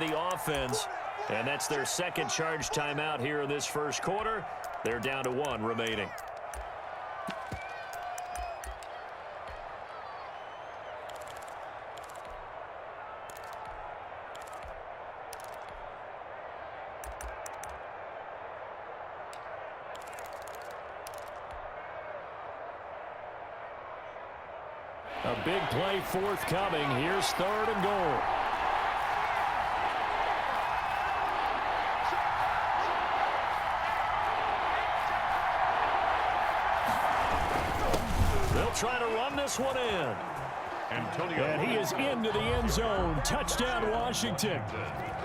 the offense. And that's their second charge timeout here in this first quarter. They're down to 1 remaining. A big play forthcoming. Here's 3rd and goal. They'll try to run this one in. And he is into the end zone. Touchdown, Washington.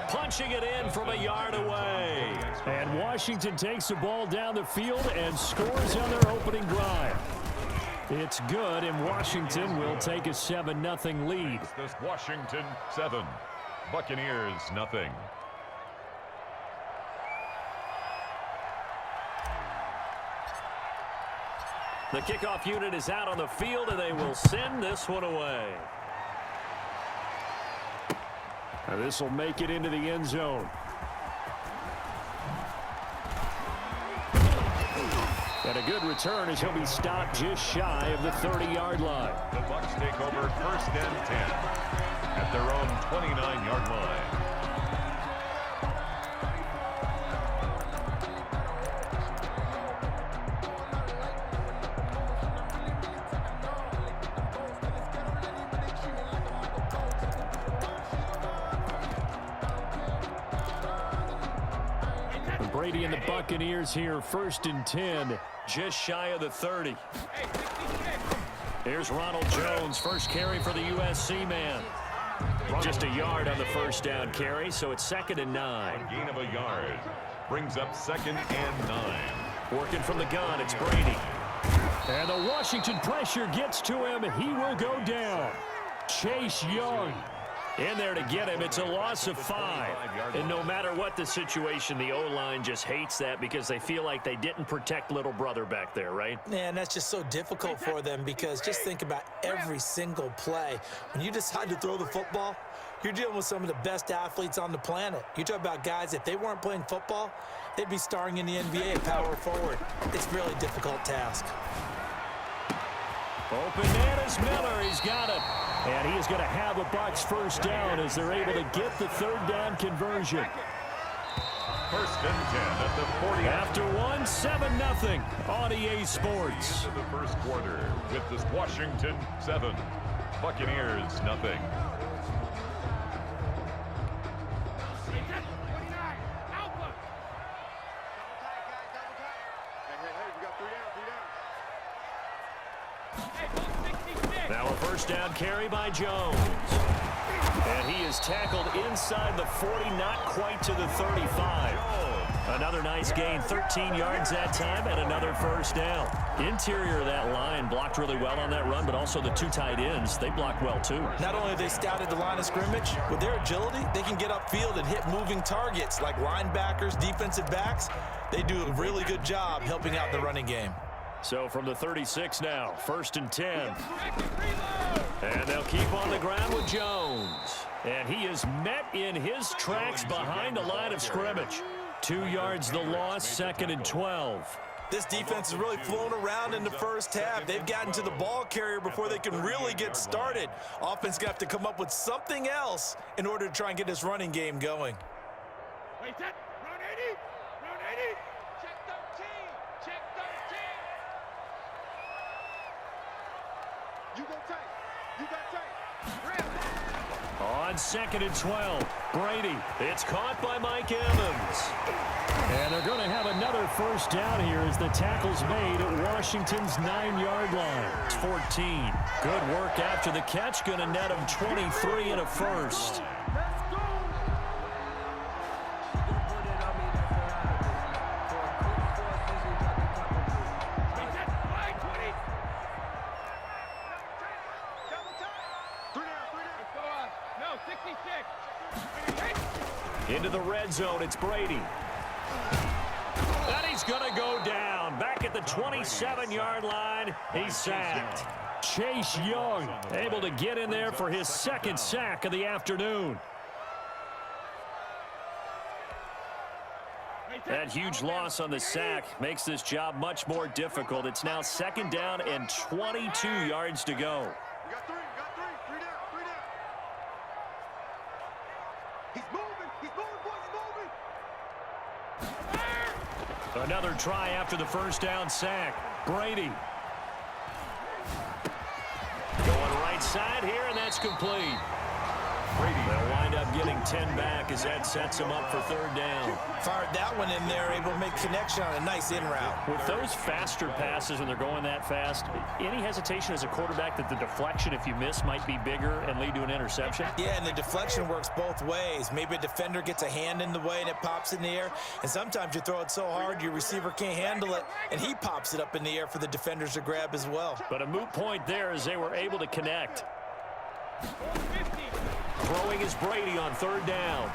Punching it in from a yard away. And Washington takes the ball down the field and scores on their opening drive. It's good, and Washington will take a 7-0 lead. This Washington 7, Buccaneers 0. The kickoff unit is out on the field, and they will send this one away. Now this will make it into the end zone. And a good return as he'll be stopped just shy of the 30-yard line. The Bucs take over 1st and 10 at their own 29-yard line. Brady and the Buccaneers here, 1st and 10. Just shy of the 30. Here's Ronald Jones, first carry for the USC man. Just a yard on the first down carry, so it's 2nd and 9. A gain of a yard brings up 2nd and 9. Working from the gun, it's Brady. And the Washington pressure gets to him. He will go down. Chase Young in there to get him. It's a loss of 5. And no matter what the situation, the O-line just hates that because they feel like they didn't protect little brother back there, right? Yeah, and that's just so difficult for them because just think about every single play. When you decide to throw the football, you're dealing with some of the best athletes on the planet. You talk about guys, if they weren't playing football, they'd be starring in the NBA at power forward. It's a really difficult task. Open man is Miller. He's got it. And he is going to have a Bucs first down as they're able to get the 3rd down conversion. 1st and 10 at the 40. After 1, 7-0 on EA Sports. Into the first quarter with this Washington 7, Buccaneers 0. Now a first down carry by Jones. And he is tackled inside the 40, not quite to the 35. Another nice gain, 13 yards that time, and another first down. Interior of that line blocked really well on that run, but also the 2 tight ends, they blocked well too. Not only have they scouted the line of scrimmage, with their agility, they can get upfield and hit moving targets like linebackers, defensive backs. They do a really good job helping out the running game. So from the 36 now, 1st and 10. And they'll keep on the ground with Jones. And he is met in his tracks behind the line of scrimmage. 2 yards the loss, 2nd and 12. This defense has really flown around in the first half. They've gotten to the ball carrier before they can really get started. Offense got to come up with something else in order to try and get this running game going. Wait, that run 80, run 80. Check 13, check 13. You go tight, you got tight. On 2nd and 12, Brady. It's caught by Mike Evans. And they're going to have another first down here as the tackle's made at Washington's 9-yard line. It's 14. Good work after the catch. Going to net him 23 and a first. Into the red zone, it's Brady. And he's going to go down. Back at the 27-yard line, he's sacked. Chase Young able to get in there for his 2nd sack of the afternoon. That huge loss on the sack makes this job much more difficult. It's now 2nd down and 22 yards to go. We got three down. He's moving, boys, he's moving. Another try after the 1st down sack. Brady. Going right side here, and that's complete. They'll wind up getting 10 back as that sets them up for 3rd down. Fired that one in there, able to make connection on a nice in route. With those faster passes when they're going that fast, any hesitation as a quarterback that the deflection, if you miss, might be bigger and lead to an interception? Yeah, and the deflection works both ways. Maybe a defender gets a hand in the way and it pops in the air, and sometimes you throw it so hard your receiver can't handle it, and he pops it up in the air for the defenders to grab as well. But a moot point there as they were able to connect. Throwing is Brady on 3rd down.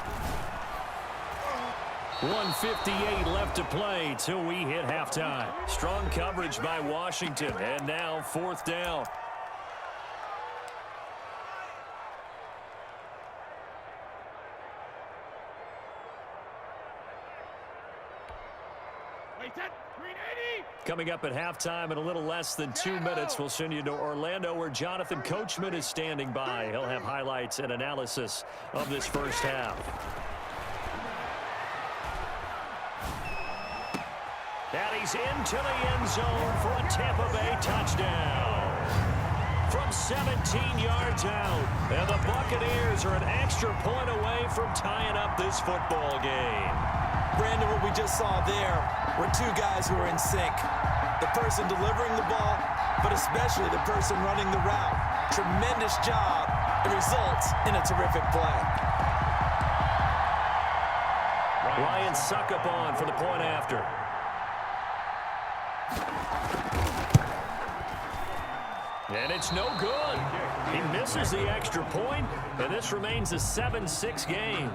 1:58 left to play till we hit halftime. Strong coverage by Washington, and now 4th down. Coming up at halftime in a little less than 2 minutes, we'll send you to Orlando where Jonathan Coachman is standing by. He'll have highlights and analysis of this 1st half. And he's into the end zone for a Tampa Bay touchdown. From 17 yards out, and the Buccaneers are an extra point away from tying up this football game. Brandon, what we just saw there were two guys who are in sync. The person delivering the ball, but especially the person running the route. Tremendous job. It results in a terrific play. Ryan Succop for the point after. And it's no good. He misses the extra point, and this remains a 7-6 game.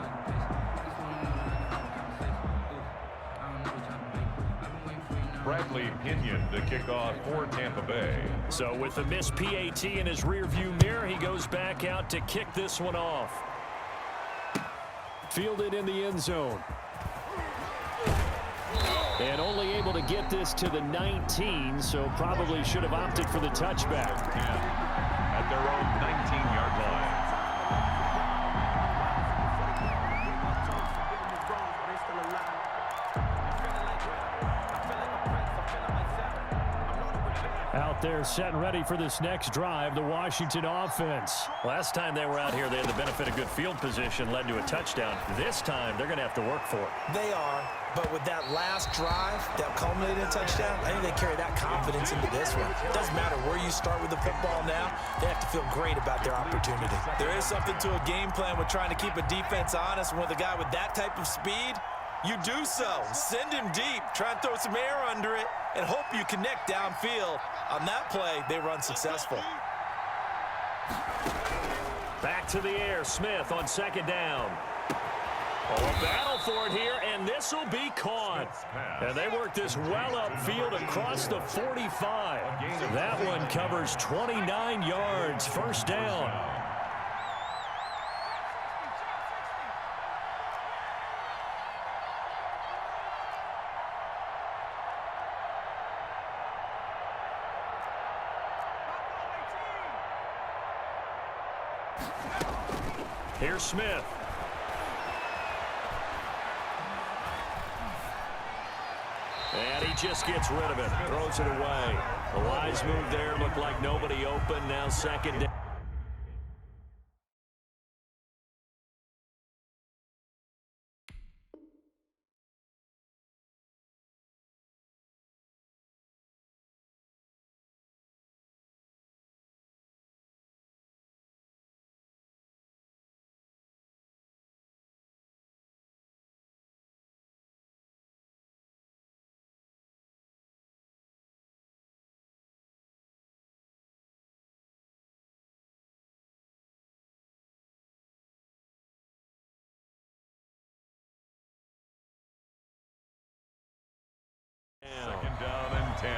Bradley Pinion to kick off for Tampa Bay. So with the missed PAT in his rearview mirror, he goes back out to kick this one off. Fielded in the end zone. And only able to get this to the 19, so probably should have opted for the touchback. At their own 19-yard line. Out there set and ready for this next drive, the Washington offense. Last time they were out here, they had the benefit of good field position, led to a touchdown. This time, they're going to have to work for it. They are, but with that last drive that culminated in a touchdown, I think they carry that confidence into this one. It doesn't matter where you start with the football now, they have to feel great about their opportunity. There is something to a game plan with trying to keep a defense honest. With a guy with that type of speed, you do so. Send him deep, try and throw some air under it, and hope you connect downfield. On that play, they run successful. Back to the air, Smith on 2nd down. Oh, a battle for it here, and this will be caught. And they work this well upfield across the 45. That one covers 29 yards, 1st down. Here's Smith. And he just gets rid of it, throws it away. The wise move there, looked like nobody open, now 2nd down. Second down and 10.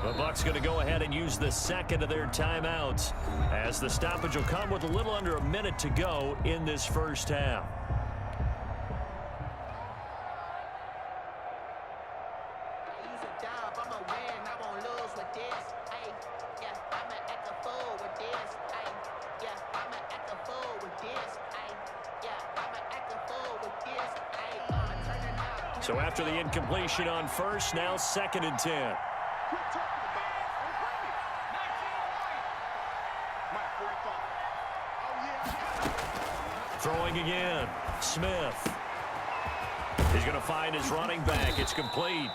The Bucs going to go ahead and use the second of their timeouts as the stoppage will come with a little under a minute to go in this first half. So after the incompletion on first, now 2nd and 10. Throwing again. Smith. He's going to find his running back. It's complete.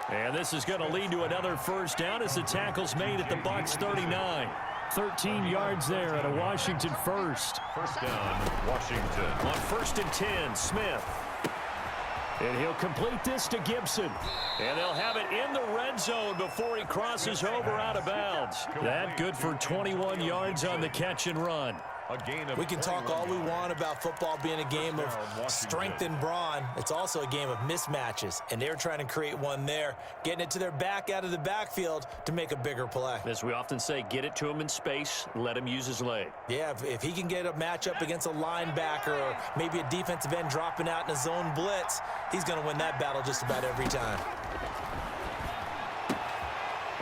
And this is going to lead to another first down as the tackle's made at the Bucs 39. 13 yards there at a Washington first. First down, Washington. On 1st and 10, Smith. And he'll complete this to Gibson. And they'll have it in the red zone before he crosses over out of bounds. That good for 21 yards on the catch and run. We can talk all we want about football being a game of strength and brawn. It's also a game of mismatches, and they're trying to create one there, getting it to their back out of the backfield to make a bigger play. As we often say, get it to him in space, let him use his leg. Yeah, if he can get a matchup against a linebacker or maybe a defensive end dropping out in a zone blitz, he's going to win that battle just about every time.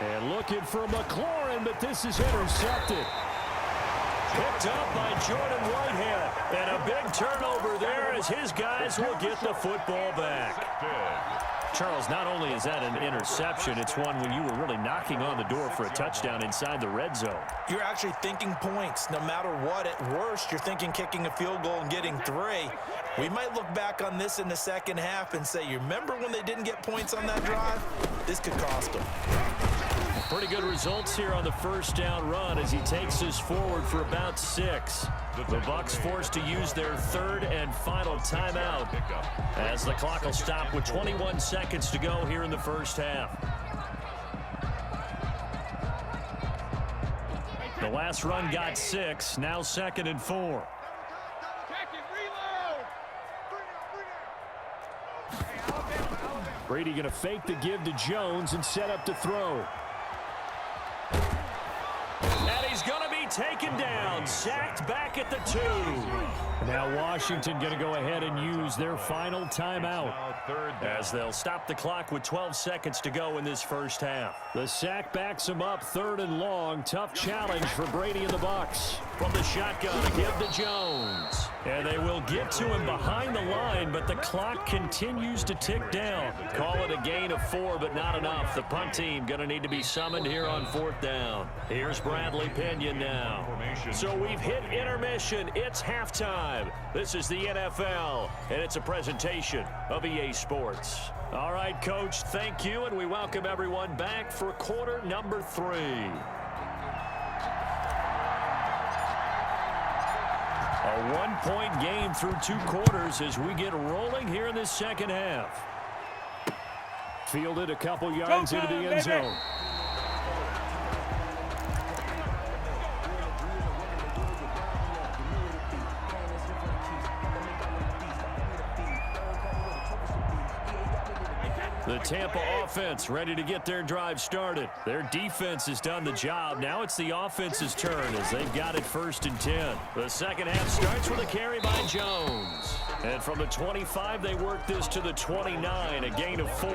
And looking for McLaurin, but this is intercepted. Picked up by Jordan Whitehead. And a big turnover there as his guys will get the football back. Charles, not only is that an interception, it's one when you were really knocking on the door for a touchdown inside the red zone. You're actually thinking points no matter what. At worst, you're thinking kicking a field goal and getting 3. We might look back on this in the second half and say, you remember when they didn't get points on that drive? This could cost them. Pretty good results here on the first down run as he takes us forward for about 6. The Bucs forced to use their 3rd and final timeout as the clock will stop with 21 seconds to go here in the first half. The last run got 6, now 2nd and 4. Brady going to fake the give to Jones and set up to throw. And he's going to be taken down, sacked back at the 2. Now Washington going to go ahead and use their final timeout as they'll stop the clock with 12 seconds to go in this first half. The sack backs him up 3rd and long. Tough challenge for Brady and the Bucs. From the shotgun, a give to Jones. And they will get to him behind the line, but the clock continues to tick down. Call it a gain of 4, but not enough. The punt team going to need to be summoned here on 4th down. Here's Bradley Pinion now. So we've hit intermission. It's halftime. This is the NFL, and it's a presentation of EA Sports. All right, Coach, thank you, and we welcome everyone back for quarter number 3. A 1-point game through 2 quarters as we get rolling here in this second half. Fielded a couple yards into the end zone. The Tampa offense ready to get their drive started. Their defense has done the job. Now it's the offense's turn as they've got it 1st and 10. The second half starts with a carry by Jones. And from the 25, they work this to the 29, a gain of 4.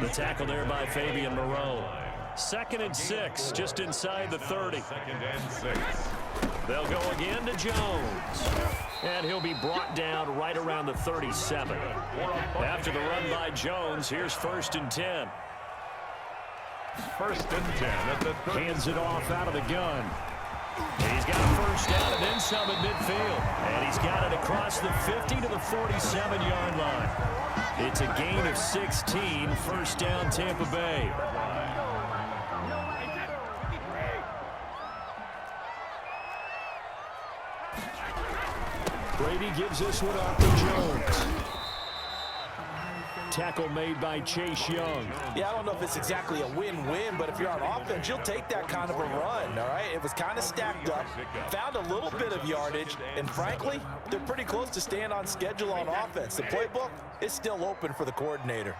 The tackle there by Fabian Moreau. 2nd and 6, just inside the 30. 2nd and 6. They'll go again to Jones. And he'll be brought down right around the 37. After the run by Jones, here's 1st and 10. 1st and 10 at the 30. Hands it off out of the gun. He's got a first down and then some at midfield. And he's got it across the 50 to the 47-yard line. It's a gain of 16, 1st down Tampa Bay. Brady gives this one off to Jones. Tackle made by Chase Young. Yeah, I don't know if it's exactly a win-win, but if you're on offense, you'll take that kind of a run, all right? It was kind of stacked up, found a little bit of yardage, and frankly, they're pretty close to staying on schedule on offense. The playbook is still open for the coordinator.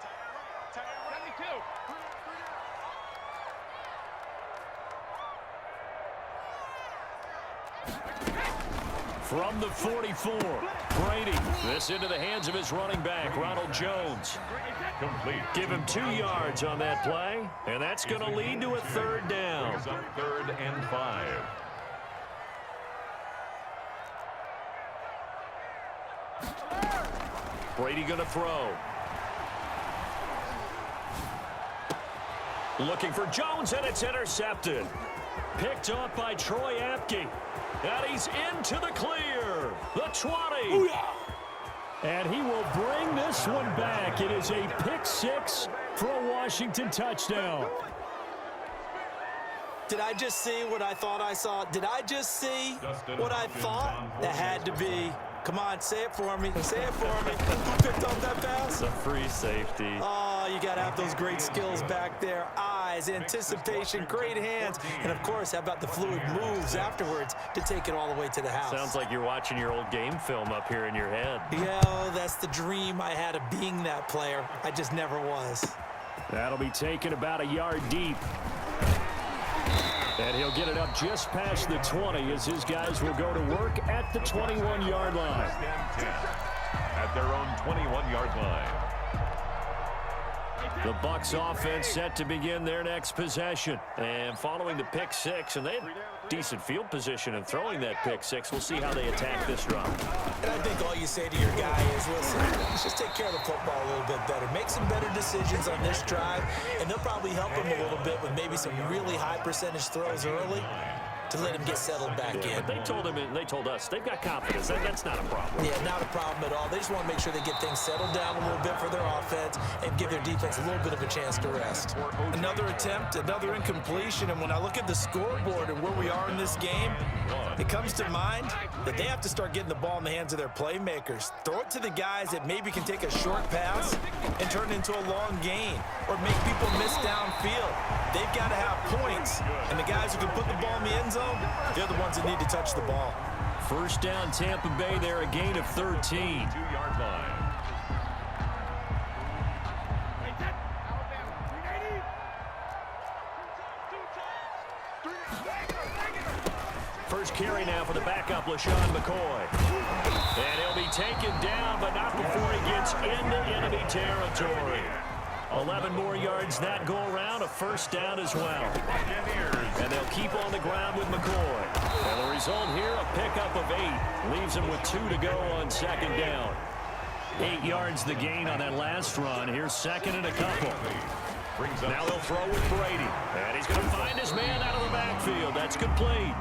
From the 44, Brady. This into the hands of his running back, Ronald Jones. Complete. Give him 2 yards on that play, and that's going to lead to a third down. Brings up 3rd and 5. Brady going to throw. Looking for Jones, and it's intercepted. Picked up by Troy Apke. And he's into the clear. The 20. Booyah! And he will bring this one back. It is a pick 6 for a Washington touchdown. Did I just see what I thought I saw? Did I just see what I thought? That had to be. Come on, say it for me. Say it for me. Who picked up that pass? The free safety. Oh, you got to have those great skills back there. Eyes, anticipation, great hands. And, of course, how about the fluid moves afterwards to take it all the way to the house? Sounds like you're watching your old game film up here in your head. Yeah, that's the dream I had of being that player. I just never was. That'll be taken about a yard deep. And he'll get it up just past the 20 as his guys will go to work at the 21-yard line. 10 at their own 21-yard line. The Bucs offense set to begin their next possession. And following the pick 6, and they had decent field position in throwing that pick 6. We'll see how they attack this drive. And I think all you say to your guy is, listen, let's just take care of the football a little bit better. Make some better decisions on this drive, and they'll probably help him a little bit with maybe some really high percentage throws early to let him get settled back in. But they told him, and they told us, they've got confidence. That's not a problem. Yeah, not a problem at all. They just want to make sure they get things settled down a little bit for their offense and give their defense a little bit of a chance to rest. Another attempt, another incompletion, and when I look at the scoreboard and where we are in this game, it comes to mind that they have to start getting the ball in the hands of their playmakers. Throw it to the guys that maybe can take a short pass and turn it into a long gain or make people miss downfield. They've got to have points, and the guys who can put the ball in the end zone, they're the ones that need to touch the ball. First down, Tampa Bay. They're a gain of 13. 2-yard line. First carry now for the backup, LaShawn McCoy. And he'll be taken down, but not before he gets into enemy territory. 11 more yards that go around, a first down as well. And they'll keep on the ground with McCoy. And the result here, a pickup of 8. Leaves him with 2 to go on second down. 8 yards the gain on that last run. Here's second and a couple. Now they'll throw with Brady. And he's going to find his man out of the backfield. That's complete.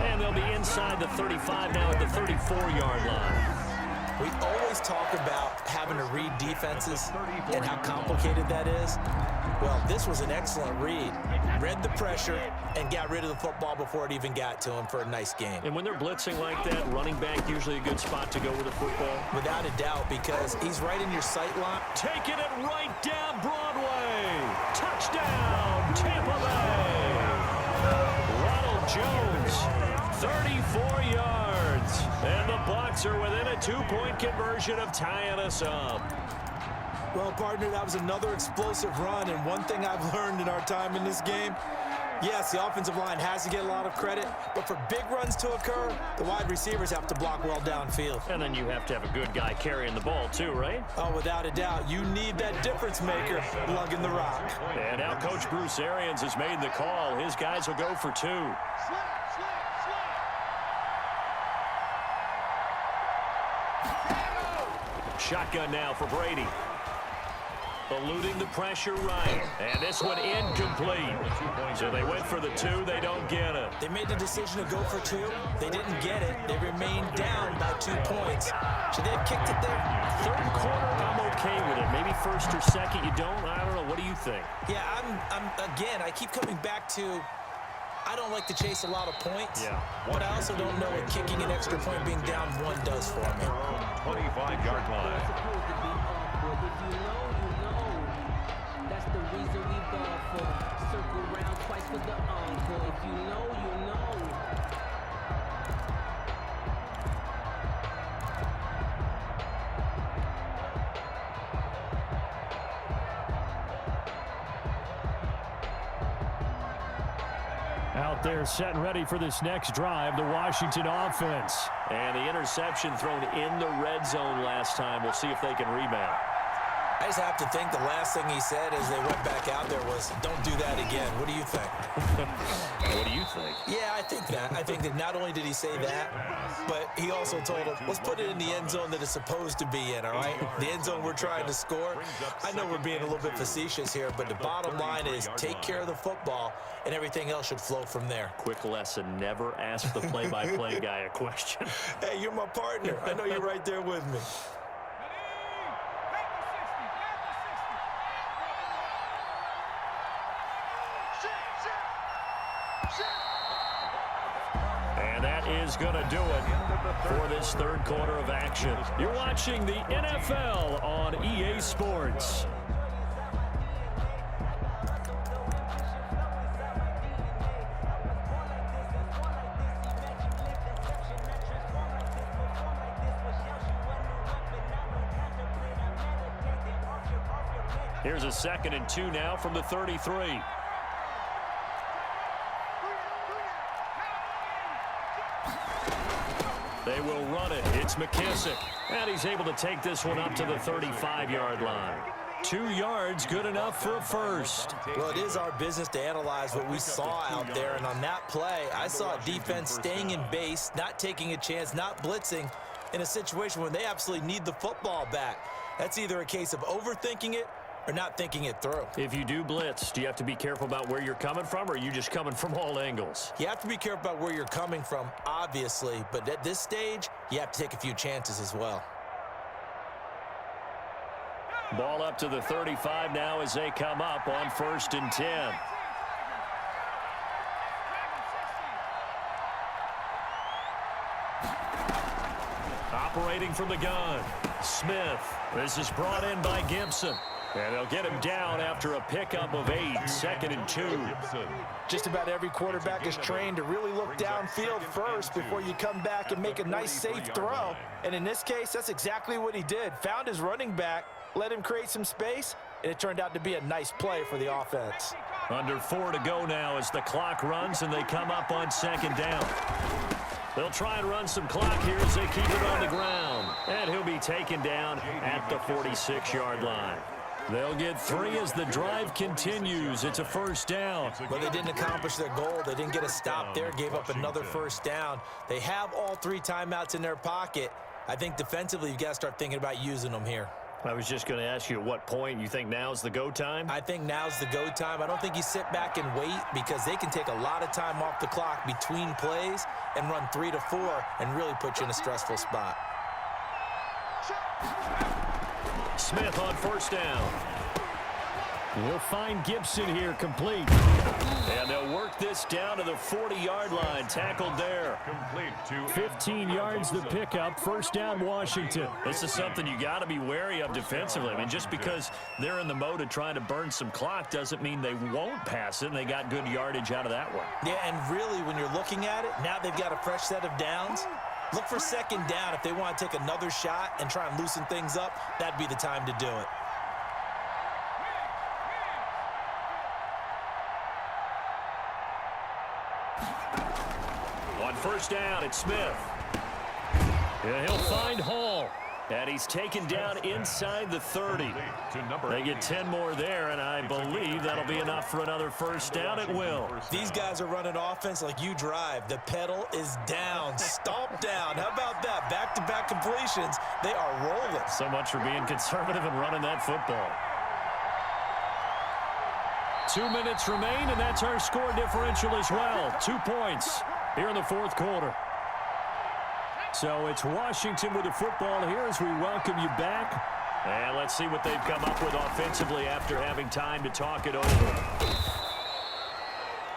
And they'll be inside the 35 now at the 34-yard line. We always talk about having to read defenses and how complicated that is. Well, this was an excellent read. Read the pressure and got rid of the football before it even got to him for a nice game. And when they're blitzing like that, running back usually a good spot to go with the football. Without a doubt, because he's right in your sight line. Taking it right down Broadway. Touchdown, Tampa Bay. Ronald Jones, 34 yards. And the Bucs are within a 2-point conversion of tying us up. Well, partner, that was another explosive run, and one thing I've learned in our time in this game, yes, the offensive line has to get a lot of credit, but for big runs to occur, the wide receivers have to block well downfield. And then you have to have a good guy carrying the ball too, right? Oh, without a doubt. You need that difference maker lugging the rock. And now Coach Bruce Arians has made the call. His guys will go for 2. Shotgun now for Brady. Eluding the pressure right. And this one incomplete. So they went for the 2. They don't get it. They made the decision to go for 2. They didn't get it. They remained down by 2 points. Should they have kicked it there? Third quarter, I'm okay with it. Maybe first or second, you don't. I don't know. What do you think? Yeah, again, I keep coming back to I don't like to chase a lot of points, but I also don't know what kicking an extra point being down 1 does for me. 25-yard line. That's the reason we ball for. Circle round twice for the encore. If you know, you know. Out out there setting ready for this next drive, the Washington offense. And the interception thrown in the red zone last time. We'll see if they can rebound. I just have to think the last thing he said as they went back out there was, don't do that again. What do you think? What do you think? Yeah, I think that. I think that not only did he say that, but he also told him, let's put it in the end zone that it's supposed to be in, all right? The end zone we're trying to score. I know we're being a little bit facetious here, but the bottom line is take care of the football, and everything else should flow from there. Quick lesson, never ask the play-by-play guy a question. Hey, you're my partner. I know you're right there with me. And that is going to do it for this third quarter of action. You're watching the NFL on EA Sports. Here's a 2nd and 2 now from the 33. They will run it. It's McKissick. And he's able to take this one up to the 35-yard line. 2 yards, good enough for a first. Well, it is our business to analyze what we saw out there. And on that play, I saw defense staying in base, not taking a chance, not blitzing in a situation when they absolutely need the football back. That's either a case of overthinking it or not thinking it through. If you do blitz, do you have to be careful about where you're coming from, or are you just coming from all angles? You have to be careful about where you're coming from, obviously, but at this stage, you have to take a few chances as well. Ball up to the 35 now as they come up on 1st and 10. Operating from the gun, Smith. This is brought in by Gibson. And they'll get him down after a pickup of 8, 2nd and 2. Just about every quarterback is trained to really look downfield first before you come back and make a nice, safe throw. And in this case, that's exactly what he did. Found his running back, let him create some space, and it turned out to be a nice play for the offense. Under 4 to go now as the clock runs and they come up on 2nd down. They'll try and run some clock here as they keep it on the ground. And he'll be taken down at the 46-yard line. They'll get 3 as the drive continues. It's a 1st down. But they didn't accomplish their goal. They didn't get a stop there, gave up another 1st down. They have all 3 timeouts in their pocket. I think defensively, you've got to start thinking about using them here. I was just going to ask you at what point you think now's the go time? I think now's the go time. I don't think you sit back and wait because they can take a lot of time off the clock between plays and run 3 to 4 and really put you in a stressful spot. Smith on 1st down. We'll find Gibson here complete. And they'll work this down to the 40-yard line. Tackled there. 15 yards the pickup. 1st down, Washington. This is something you got to be wary of defensively. I mean, just because they're in the mode of trying to burn some clock doesn't mean they won't pass it, and they got good yardage out of that one. Yeah, and really, when you're looking at it, now they've got a fresh set of downs. Look for 2nd down. If they want to take another shot and try and loosen things up, that'd be the time to do it. On 1st down, it's Smith. And he'll find Hall. And he's taken down inside the 30. They get 10 more there, and I believe that'll be enough for another 1st down. It will. These guys are running offense like you drive. The pedal is down, stomp down. How about that? Back-to-back completions. They are rolling. So much for being conservative and running that football. 2 minutes remain, and that's our score differential as well. 2 points here in the 4th quarter. So it's Washington with the football here as we welcome you back. And let's see what they've come up with offensively after having time to talk it over.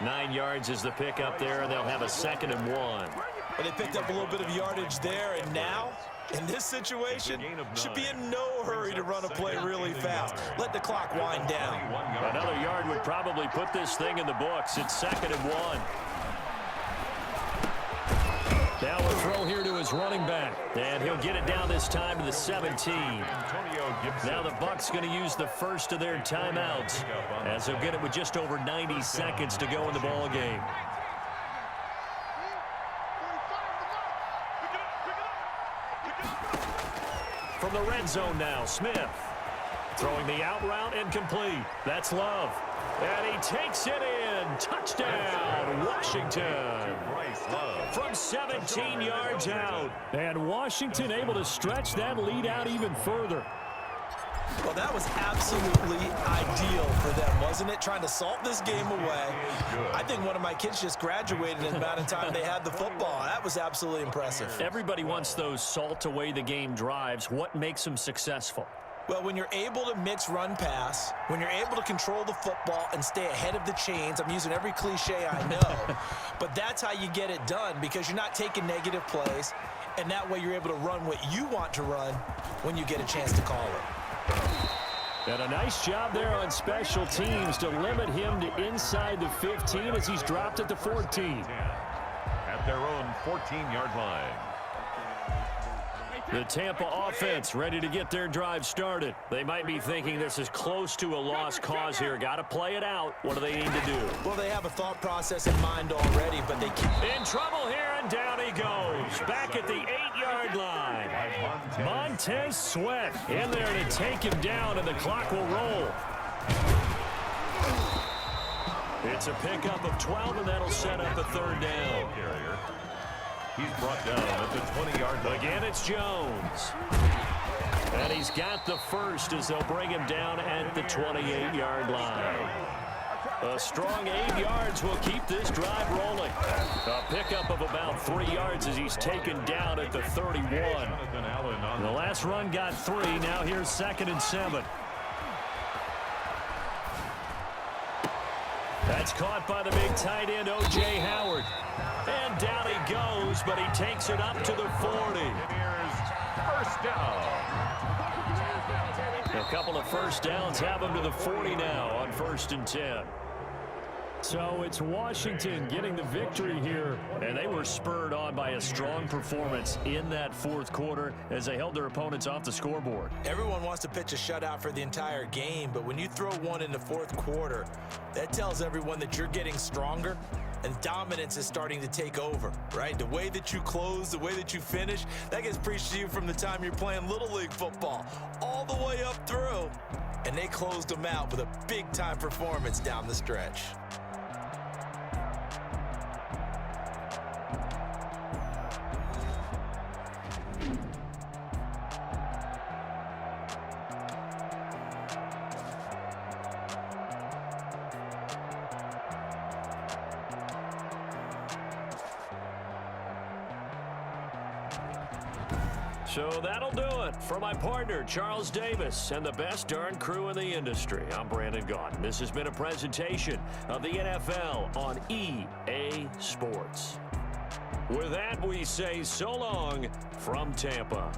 9 yards is the pickup there, and they'll have a 2nd and 1. And they picked up a little bit of yardage there, and now, in this situation, should be in no hurry to run a play really fast. Let the clock wind down. Another yard would probably put this thing in the books. It's 2nd and 1. Now a throw here to his running back. And he'll get it down this time to the 17. Now the Bucs going to use the first of their timeouts as they'll get it with just over 90 seconds to go in the ball game. From the red zone now, Smith. Throwing the out route incomplete. That's Love. And he takes it in. Touchdown, Washington. From 17 yards out. And Washington able to stretch that lead out even further. Well, that was absolutely ideal for them, wasn't it? Trying to salt this game away. I think one of my kids just graduated in the amount of time they had the football. That was absolutely impressive. Everybody wants those salt away the game drives. What makes them successful? Well, when you're able to mix run-pass, when you're able to control the football and stay ahead of the chains, I'm using every cliche I know, but that's how you get it done because you're not taking negative plays, and that way you're able to run what you want to run when you get a chance to call it. And a nice job there on special teams to limit him to inside the 15 as he's dropped at the 14. At their own 14-yard line. The Tampa offense ready to get their drive started. They might be thinking this is close to a lost cause here. Got to play it out. What do they need to do? Well, they have a thought process in mind already, but they keep in trouble here, and down he goes. Back at the 8-yard line. Montez Sweat in there to take him down, and the clock will roll. It's a pickup of 12, and that'll set up a third down. He's brought down at the 20-yard line. Again, it's Jones. And he's got the first as they'll bring him down at the 28-yard line. A strong 8 yards will keep this drive rolling. A pickup of about 3 yards as he's taken down at the 31. The last run got 3. Now here's 2nd and 7. That's caught by the big tight end, O.J. Howard. And down he goes, but he takes it up to the 40. Here's first down. A couple of first downs have him to the 40 now on 1st and 10. So it's Washington getting the victory here, and they were spurred on by a strong performance in that 4th quarter as they held their opponents off the scoreboard. Everyone wants to pitch a shutout for the entire game, but when you throw one in the 4th quarter, that tells everyone that you're getting stronger and dominance is starting to take over, right? The way that you close, the way that you finish, that gets preached to you from the time you're playing Little League football all the way up through, and they closed them out with a big-time performance down the stretch. So that'll do it for my partner, Charles Davis, and the best darn crew in the industry. I'm Brandon Gaudin. This has been a presentation of the NFL on EA Sports. With that, we say so long from Tampa.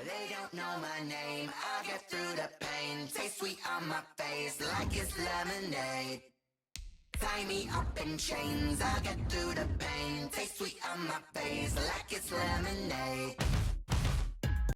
They don't know my name, I get through the pain. Taste sweet on my face like it's lemonade. Tie me up in chains, I get through the pain. Taste sweet on my face like it's lemonade.